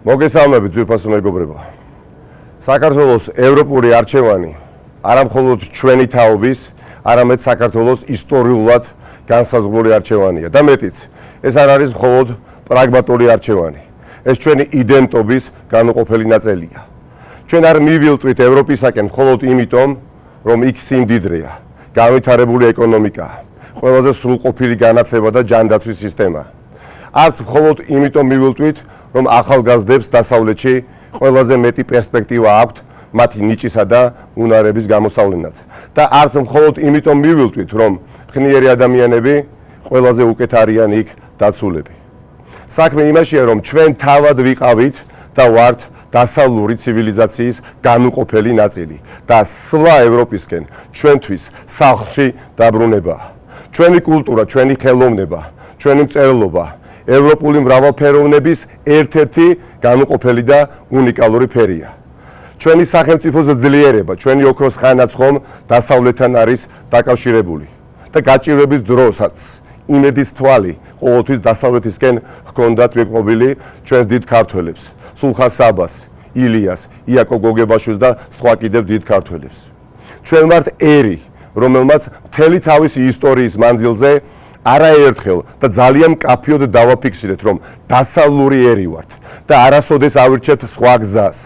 მოგესალმებით ძვირფასო მეგობრებო. საქართველოს ევროპული არჩევანი არა მხოლოდ ჩვენი თაობის, არამედ საქართველოს ისტორიულად განსაზღვრული არჩევანია და მეტიც, ეს არ არის მხოლოდ პრაგმატული არჩევანი. ეს ჩვენი იდენტობის განუყოფელი ნაწილია. ჩვენ არ მივილტვით ევროპისაკენ მხოლოდ იმიტომ, რომ იქ სიმდიდრეა, განვითარებული ეკონომიკაა, ყველაზე სრულყოფილი განათლება და ჯანდაცვის სისტემა. არც მხოლოდ იმიტომ მივილტვით, რომ ახალგაზრდებს დასავლეთში ყველაზე მეტი პერსპექტივა აქვთ მათი ნიჭისა და უნარების გამოსავლენად. და არც მხოლოდ იმიტომ მივილტვით, რომ ხნიერი ადამიანები ყველაზე უკეთ არიან იქ დაცულები. საქმე იმაშია, რომ ჩვენ თავად ვიყავით და ვართ დასავლური ცივილიზაციის განუყოფელი ნაწილი და სვლა ევროპისკენ ჩვენთვის სახლში დაბრუნებაა. ჩვენი კულტურა, ჩვენი ხელოვნება, ჩვენი მწერლობა ევროპული მრავალფეროვნების ერთ-ერთი განუყოფელი და უნიკალური ფერია. ჩვენი სახელმწიფოს ძლიერება, ჩვენი ოქროს ხანაც ხომ დასავლეთთან არის დაკავშირებული და გაჭირვების დროსაც იმედის თვალი ყოველთვის დასავლეთისკენ ჰქონდათ მიყრობილი ჩვენს დიდ ქართველებს, სულხან საბას, ილიას, იაკობ გოგებაშვილს და სხვა კიდევ დიდ ქართველებს. ჩვენ ვართ ერი, რომელმაც მთელი თავისი ისტორიის მანძილზე არაერთხელ და ძალიან მკაფიოდ დავაფიქსირეთ, რომ დასავლური ერი ვართ და არასოდეს ავირჩეთ სხვა გზას.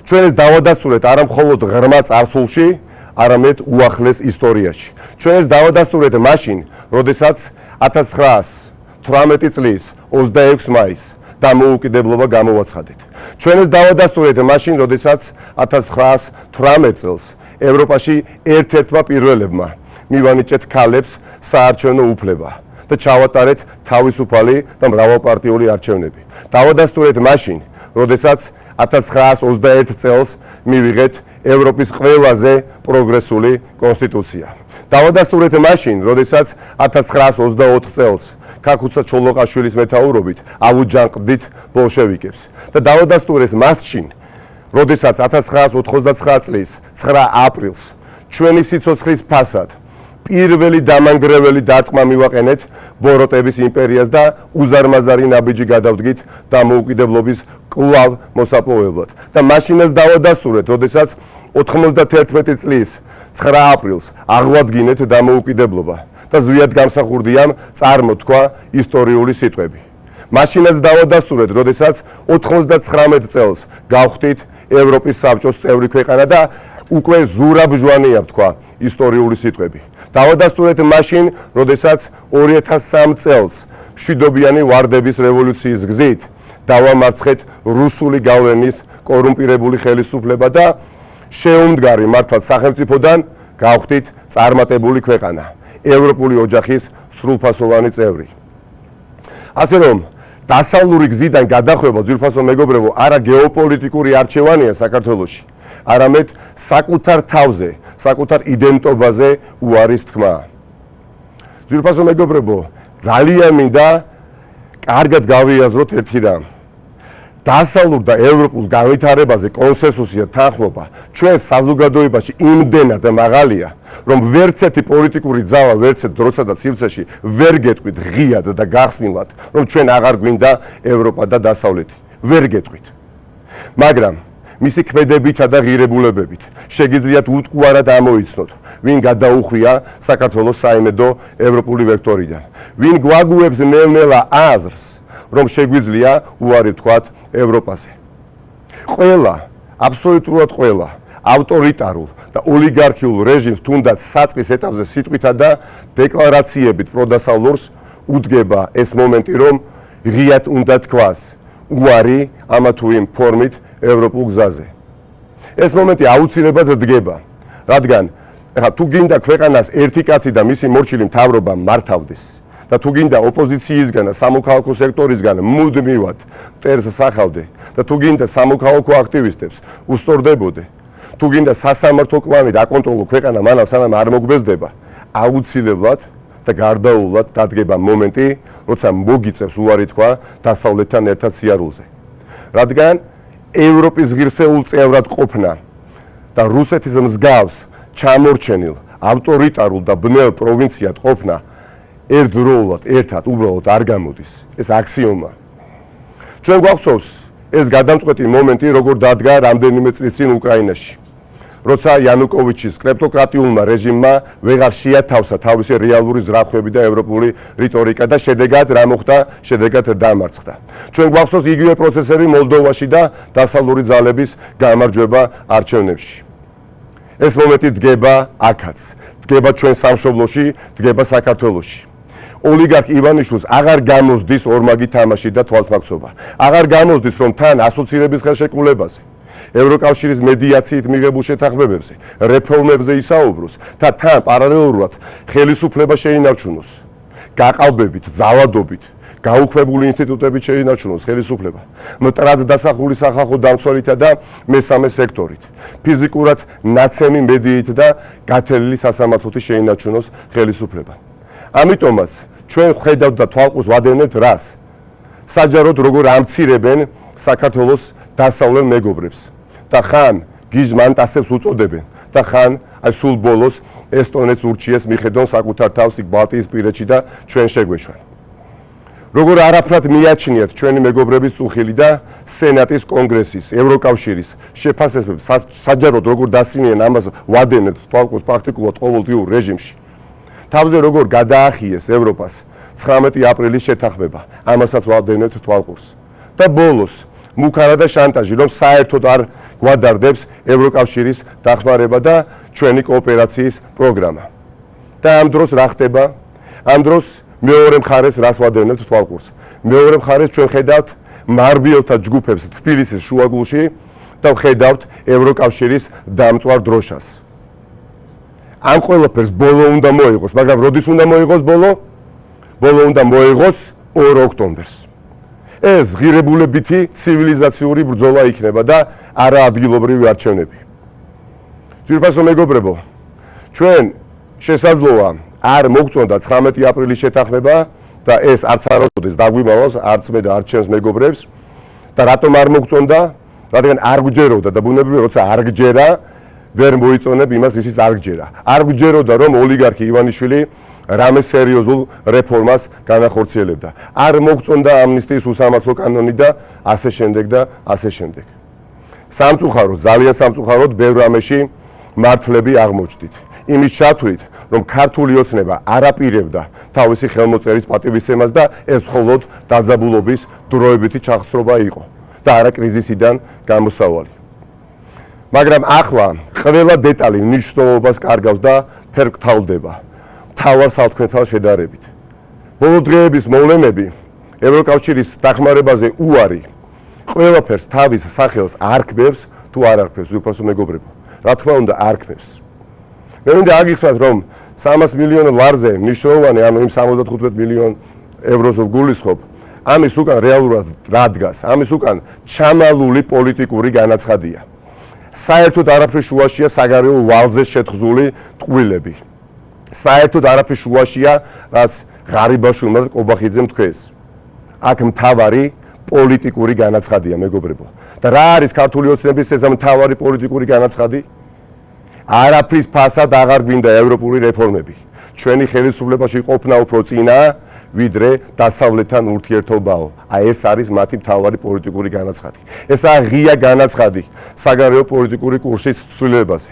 ჩვენ ეს დავადასტურეთ არა მხოლოდ ღრმა წარსულში, არამედ უახლეს ისტორიაში. ჩვენ ეს დავადასტურეთ მაშინ, როდესაც 1918 წლის 26 მაისს დამოუკიდებლობა გამოვაცხადეთ. ჩვენ ეს დავადასტურეთ მაშინ, როდესაც 1918 წელს ევროპაში ერთ-ერთმა პირველებმა მივანიჭეთ ქალებს საარჩევნო უფლება და ჩავატარეთ თავისუფალი და მრავალპარტიული არჩევნები. დავადასტურეთ მაშინ, როდესაც 1921 წელს მივიღეთ ევროპის ყველაზე პროგრესული კონსტიტუცია. დავადასტურეთ მაშინ, როდესაც 1924 წელს ქაქუცა ჩოლოყაშვილის მეთაურობით ავუჯანყდით ბოლშევიკებს და დავადასტურეთ მაშინ, როდესაც 1989 წლის 9 აპრილს ჩვენი სიცოცხლის ფასად პირველი დამანგრეველი დარტყმა მივაყენეთ ბოროტების იმპერიას და უზარმაზარი ნაბიჯი გადავდგით დამოუკიდებლობის კვლავ მოსაპოვებლად. და მაშინაც დავადასტურეთ, როდესაც 91 წლის 9 აპრილს აღვადგინეთ დამოუკიდებლობა და ზვიად გამსახურდიამ წარმოთქვა ისტორიული სიტყვები. მაშინაც დავადასტურეთ, როდესაც 99 წელს გავხდით ევროპის საბჭოს წევრი ქვეყანა და უკვე ზურაბჟვანია თქვა ისტორიული სიტყვები. დავადასტურეთ მაშინ, როდესაც 2003 წელს მშვიდობიანი ვარდების რევოლუციის გზით დავამარცხეთ რუსული გავლენის კორუმპირებული ხელისუფლება და შეუმდგარი მართლაც სახელმწიფოდან გავხდით წარმატებული ქვეყანა, ევროპული ოჯახის სრულფასოვანი წევრი. ასე რომ, დასავლური გზიდან გადახვევა ძვირფასო მეგობრებო, არა გეოპოლიტიკური არჩევანია საქართველოში, არამედ საკუთარ თავზე, საკუთარ იდენტობაზე უარის თქმა. ძვირფასო მეგობრებო, ძალიან მინდა კარგად გავიაზროთ ერთი რამ. დასავლურ და ევროპულ განვითარებაზე კონსენსუსია თანხმობა ჩვენ საზოგადოებაში იმდენად მაღალია, რომ ვერცერთი პოლიტიკური ძალა ვერცერთ დროსა და სივრცეში ვერ გეტყვით ღიად და გახსნილად, რომ ჩვენ აღარ გვინდა ევროპა და დასავლეთი. ვერ გეტყვით. მაგრამ მისი ქმედებითა და ღირებულებებით შეგიძლიათ უტყუარად ამოიცნოთ, ვინ გადაუხვია საქართველოს საიმედო ევროპული ვექტორიდან, ვინ გვაგუებს ნელ-ნელა აზრს, რომ შეგვიძლია უარი ვთქვათ ევროპაზე. ყველა, აბსოლუტურად ყველა ავტორიტარულ და ოლიგარქიულ რეჟიმს თუნდაც საწყის ეტაპზე სიტყვითა და დეკლარაციებით პროდასავლურს უდგება ეს მომენტი, რომ ღიად უნდა თქვას უარი ამა თუ იმ ფორმით ევროპულ გზაზე. ეს მომენტი აუცილებლად დგება, რადგან თუ გინდა ქვეყანას ერთი კაცი და მისი მორჩილი მთავრობა მართავდეს და თუ გინდა ოპოზიციისგან და სამოქალაქო სექტორისგან მუდმივად მტერს სახავდე და თუ გინდა სამოქალაქო აქტივისტებს უსწორდებოდე, თუ გინდა სასამართლო კლანი დაკონტროლო ქვეყანა მანამ სანამ არ მოგბეზდება, აუცილებლად და გარდაულად დადგება მომენტი, როცა მოგიწევს უარი თქვა დასავლეთთან ერთად სიარულზე. რადგან ევროპის ღირსეულ წევრად ყოფნა და რუსეთის მსგავს ჩამორჩენილ ავტორიტარულ და ბნელ პროვინციად ყოფნა ერთდროულად ერთად უბრალოდ არ გამოდის. ეს აქსიომა. ჩვენ გვახსოვს ეს გადამწყვეტი მომენტი როგორ დადგა რამდენიმე წლის წინ უკრაინაში. როცა იანუკოვიჩის კრეპტოკრატიულმა რეჟიმმა ვეღარ შეათავსა თავისი რეალური ზრახვები და ევროპული რიტორიკა და შედეგად რა მოხდა? შედეგად დამარცხდა. ჩვენ გვახსოვს იგივე პროცესები მოლდოვაში და დასავლური ძალების გამარჯვება არჩევნებში. ეს მომენტი დგება აქაც, დგება ჩვენ სამშობლოში, დგება საქართველოში. ოლიგარქ ივანიშვილს აღარ გამოსდის ორმაგი თამაში და თვალთმაქცობა. აღარ გამოსდის რომ თან ასოცირების ხელშეკრულებაზე, ევროკავშირის მედიაციით მიღებულ შეთანხმებებზე, რეფორმებზე ისაუბროს და თან პარალელურად ხელისუფლება შეინარჩუნოს. გაყალბებით, ძალადობით, გაუქმებული ინსტიტუტებით შეინარჩუნოს ხელისუფლება. მტრად დასახული სახალხო დამცველითა და მესამე სექტორით. ფიზიკურად ნაცემი მედიით და გათელილი სასამართლოთი შეინარჩუნოს ხელისუფლება. ამიტომაც ჩვენ ხედავთ და თვალყურს ვადევნებთ რას? საჯაროდ როგორ ამცირებენ საქართველოს დასავლელ მეგობრებს და ხან გიჟმანტასებს უწოდებენ და ხან აი სულ ბოლოს ესტონეთს ურჩიეს მიხედონ საკუთარ თავს იქ ბალტიის პირეთში და ჩვენ შეგვეშვან. როგორ არაფრად მიაჩნიათ ჩვენი მეგობრების წუხილი და სენატის კონგრესის, ევროკავშირის შეფასებებს საჯაროდ როგორ დასინიან ამას ვადევნებთ თვალყურს პრაქტიკულად ყოველდღიურ რეჟიმში. თავზე როგორ გადაახიეს ევროპას 19 აპრილის შეთანხმება, ამასაც ვადევნებთ თვალყურს. და ბოლოს მუქარა და შანტაჟი, რომ საერთოდ არ გვადარდებს ევროკავშირის დახმარება და ჩვენი კოოპერაციის პროგრამა. და ამ დროს რა ხდება? ამ დროს მეორე მხარეს რას ვადევნებთ თვალყურს? მეორე მხარეს ჩვენ ხედავთ მარბიელთა ჯგუფებს თბილისის შუაგულში და ვხედავთ ევროკავშირის დამწვარ დროშას. ამ ყველაფერს ბოლო უნდა მოიღოს, მაგრამ როდის უნდა მოიღოს ბოლო? ბოლო უნდა მოიღოს 2 ოქტომბერს. ეს ღირებულებითი ცივილიზაციური ბრძოლა იქნება და არა ადგილობრივი არჩევნები. ძვირფასო მეგობრებო, ჩვენ შესაძლოა არ მოგწონდა 19 აპრილის შეთანხმება და ეს არც არასოდეს დაგვიმალავს არც მე და არც ჩემს მეგობრებს და რატომ არ მოგწონდა? რადგან არ გვჯეროდა და ბუნებრივია როცა არ გჯერა ვერ მოიწონებ იმას ისიც არ გჯერა. არ გვჯეროდა რომ ოლიგარქი ივანიშვილი რამე სერიოზულ რეფორმას განახორციელებდა. არ მოგწონდა ამნისტიის უსამართლო კანონი და ასე შემდეგ და ასე შემდეგ. სამწუხაროდ, ძალიან სამწუხაროდ ბევრ რამეში მართლები აღმოჩნდით. იმის ჩათვლით, რომ ქართული ოცნება არაპირებდა თავისი ხელმოწერის პატივისცემას და ეს მხოლოდ დაძაბულობის დროებითი ჩახსრობა იყო და არა კრიზისიდან გამოსავალი. მაგრამ ახლა ყველა დეტალი მნიშვნელობას კარგავს და ფერმკრთალდება მთავარ სათქმელთან შედარებით. ბოლო დღეების მოვლენები ევროკავშირის დახმარებაზე უარი ყველაფერს თავის სახელს არქმევს თუ არ არქმევს, უბრალოდ მეგობრებო. რა თქმა უნდა არქმევს. მე მინდა აგიხსნათ, რომ 300 მილიონ ლარზე მნიშვნელოვანი, ანუ იმ 75 მილიონ ევროზე გულისხმობ, ამის უკან რეალურად რა დგას? ამის უკან ჩამალული პოლიტიკური განაცხადია. საერთოდ არაფრის შუაშია საგარეო ვალზე შეთხზული ტყუილები. საერთოდ არაფრის შუაშია, რაც ღარიბაშვილმა და კობახიძემ თქვეს. აქ მთავარი პოლიტიკური განაცხადია, მეგობრებო. და რა არის ქართული ოცნების ეს მთავარი პოლიტიკური განაცხადი? არაფრის ფასად აღარ გვინდა ევროპული რეფორმები. ჩვენი ხელისუფლებაში ყოფნა უფრო წინაა, ვიდრე დასავლეთთან ურთიერთობაო. აი ეს არის მათი მთავარი პოლიტიკური განაცხადი. ესაა ღია განაცხადი საგარეო პოლიტიკური კურსის ცვლილებაზე.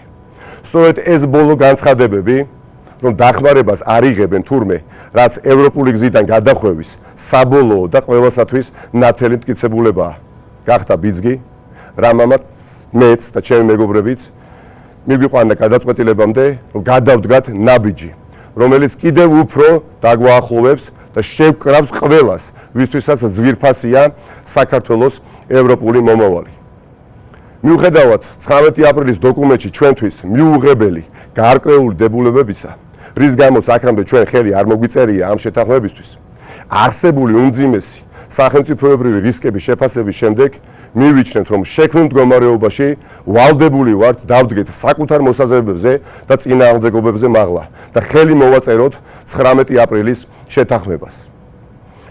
სწორედ ეს ბოლო განცხადებები, რომ დახმარებას არ იღებენ თურმე, რაც ევროპული გზიდან გადახვევის საბოლოო და ყველასათვის ნათელი მტკიცებულებაა. გახდა ბიძგი, რამაც მეც და ჩემი მეგობრებიც მიგვიყვანა გადაწყვეტილებამდე, რომ გადავდგათ ნაბიჯი, რომელიც კიდევ უფრო დაგვაახლოვებს და შევკრავს ყველას, ვისთვისაც ძვირფასია საქართველოს ევროპული მომავალი. მიუხედავად 19 აპრილის დოკუმენტში ჩვენთვის მიუღებელი გარკვეული დებულებებისა, რის გამოც აქამდე ჩვენ ხელი არ მოგვიწერია ამ შეთანხმებისთვის, არსებული უმძიმესი სახელმწიფოებრივი რისკების შეფასების შემდეგ მივიჩნევთ, რომ შექმნილ მდგომარეობაში ვალდებული ვართ დავდგეთ საკუთარ მოსაზრებებზე და წინააღმდეგობებზე მაღლა და ხელი მოვაწეროთ 19 აპრილის შეთანხმებას.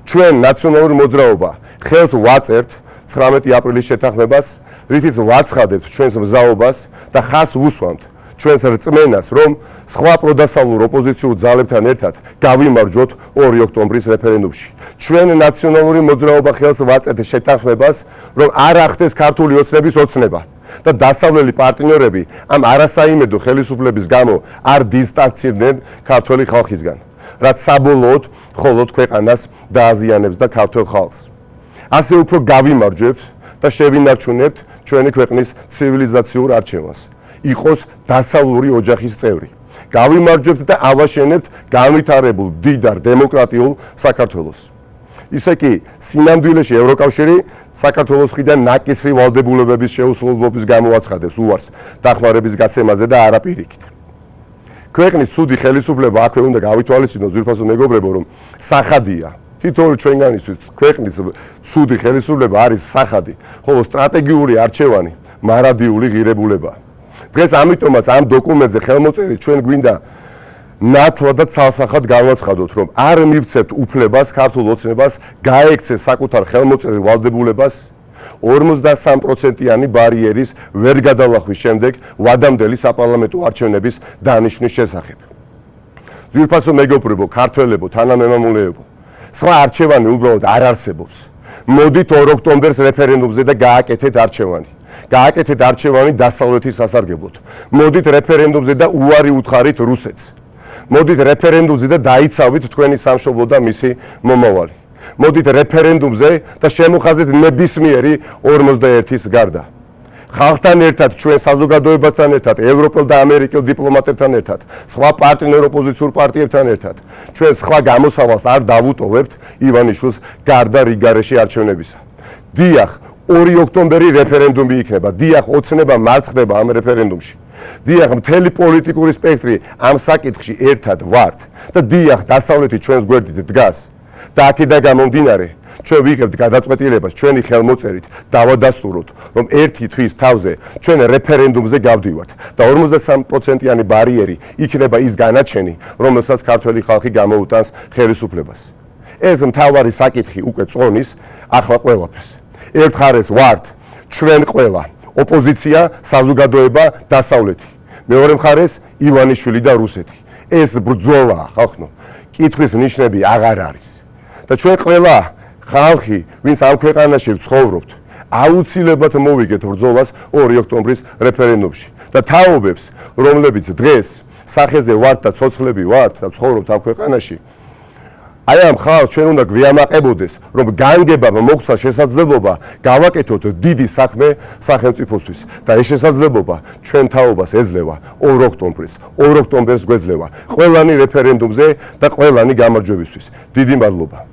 ჩვენ ნაციონალური მოძრაობა ხელს ვაწერთ 19 აპრილის შეთანხმებას, რითიც ვაცხადებთ ჩვენს მზაობას და ხაზს ვუსვამთ ჩვენს რწმენას, რომ სხვა პროდასავლურ ოპოზიციურ ძალებთან ერთად გავიმარჯვოთ 2 ოქტომბრის რეფერენდუმში. ჩვენ ნაციონალური მოძრაობა ხელს ვაწევთ შეთანხმებას, რომ არ ახდეს ქართული ოცნების ოცნება და დასავლელი პარტნიორები ამ არასაიმედო ხელისუფლების გამო არ დისტანცირდნენ ქართული ხალხისგან, რაც საბოლოოდ მხოლოდ ქვეყანას დააზიანებს და ქართულ ხალხს. ასე უფრო გავიმარჯვებთ და შევინარჩუნებთ ჩვენი ქვეყნის ცივილიზაციურ არჩევანს, იყოს დასავლური ოჯახის წევრი. გავიმარჯვებთ და ავაშენებთ განვითარებულ დიდარ დემოკრატიულ საქართველოს. ისე კი სინამდვილეში ევროკავშირი საქართველოს მხრიდან ნაკისრი ვალდებულებების შეუსრულებლობის გამო აცხადებს უარს დახმარების გაცემაზე და არა პირიქით. ქვეყნის ცუდი ხელისუფლება აქვე უნდა გავითვალისწინოთ ძვირფასო მეგობრებო, რომ სახადია. თითოეული ჩვენგანისთვის ქვეყნის ცუდი ხელისუფლება არის სახადი, ხოლო სტრატეგიული არჩევანი მარადიული ღირებულებაა. დღეს ამიტომაც ამ დოკუმენტზე ხელმოწერით ჩვენ გვინდა ნათლად და ცალსახად გავაცხადოთ, რომ არ მივცემთ უფლებას ქართულ ოცნებას გაექცეს საკუთარ ხელმოწერილ ვალდებულებას 53%-იანი ბარიერის ვერ გადალახვის შემდეგ ვადამდელი საპარლამენტო არჩევნების დანიშნვის შესახებ. ძვირფასო მეგობრებო, ქართველებო, თანამემამულეებო, სხვა არჩევანი უბრალოდ არ არსებობს. მოდით 2 ოქტომბერს რეფერენდუმზე და გააკეთეთ არჩევანი. გააკეთეთ არჩევანი დასავლეთის სასარგებლოდ. მოდით რეფერენდუმზე და უარი უთხარით რუსეთს. მოდით რეფერენდუმზე და დაიცავით თქვენი სამშობლო და მისი მომავალი. მოდით რეფერენდუმზე და შემოხაზეთ ნებისმიერი 51-ის გარდა. ხალხთან ერთად, ჩვენ საზოგადოებასთან ერთად, ევროპელ და ამერიკელ დიპლომატებთან ერთად, სხვა პარტნიორ ოპოზიციურ პარტიებთან ერთად, ჩვენ სხვა გამოსავალს არ დავუტოვებთ ივანიშვილს გარდა რიგარეში არჩევნებისა. დიახ, 2 ოქტომბერი რეფერენდუმი იქნება. დიახ, ოცნება მარცხდება ამ რეფერენდუმში. დიახ, მთელი პოლიტიკური სპექტრი ამ საკითხში ერთად ვართ და დიახ, დასავლეთი ჩვენს გვერდით დგას. და აქედან გამომდინარე, ჩვენ ვიღებთ გადაწყვეტილებას ჩვენი ხელმოწერით დავადასტუროთ, რომ ერთი თვის თავზე ჩვენ რეფერენდუმზე გავდივართ და 53%-იანი ბარიერი იქნება ის განაჩენი, რომელსაც ქართველი ხალხი გამოუტანს ხელისუფლებას. ეს მთავარი საკითხი უკვე წონის ახლა ყველაფერს. ერთ მხარეს ვართ ჩვენ ყველა, ოპოზიცია, საზოგადოება, დასავლეთი. მეორე მხარეს ივანიშვილი და რუსეთი. ეს ბრძოლაა, ხალხო. კითხვის ნიშნები აღარ არის. და ჩვენ ყველა ხალხი, ვინც ამ ქვეყანაში ვცხოვრობთ, აუცილებლად მოვიგეთ ბრძოლას 2 ოქტომბრის რეფერენდუმში და თაობებს, რომლებიც დღეს სახეზე ვართ და ცოცხლები ვართ და ცხოვრობთ ამ ქვეყანაში, აი ამ ხალხს ჩვენ უნდა გვიამაყებოდეს, რომ განგებამ მოგცა შესაძლებლობა გავაკეთოთ დიდი საქმე სახელმწიფოსთვის და ეს შესაძლებლობა ჩვენ თაობას ეძლევა 2 ოქტომბრის. 2 ოქტომბერს გვეძლევა ყველანი რეფერენდუმზე და ყველანი გამარჯვებისთვის. დიდი მადლობა.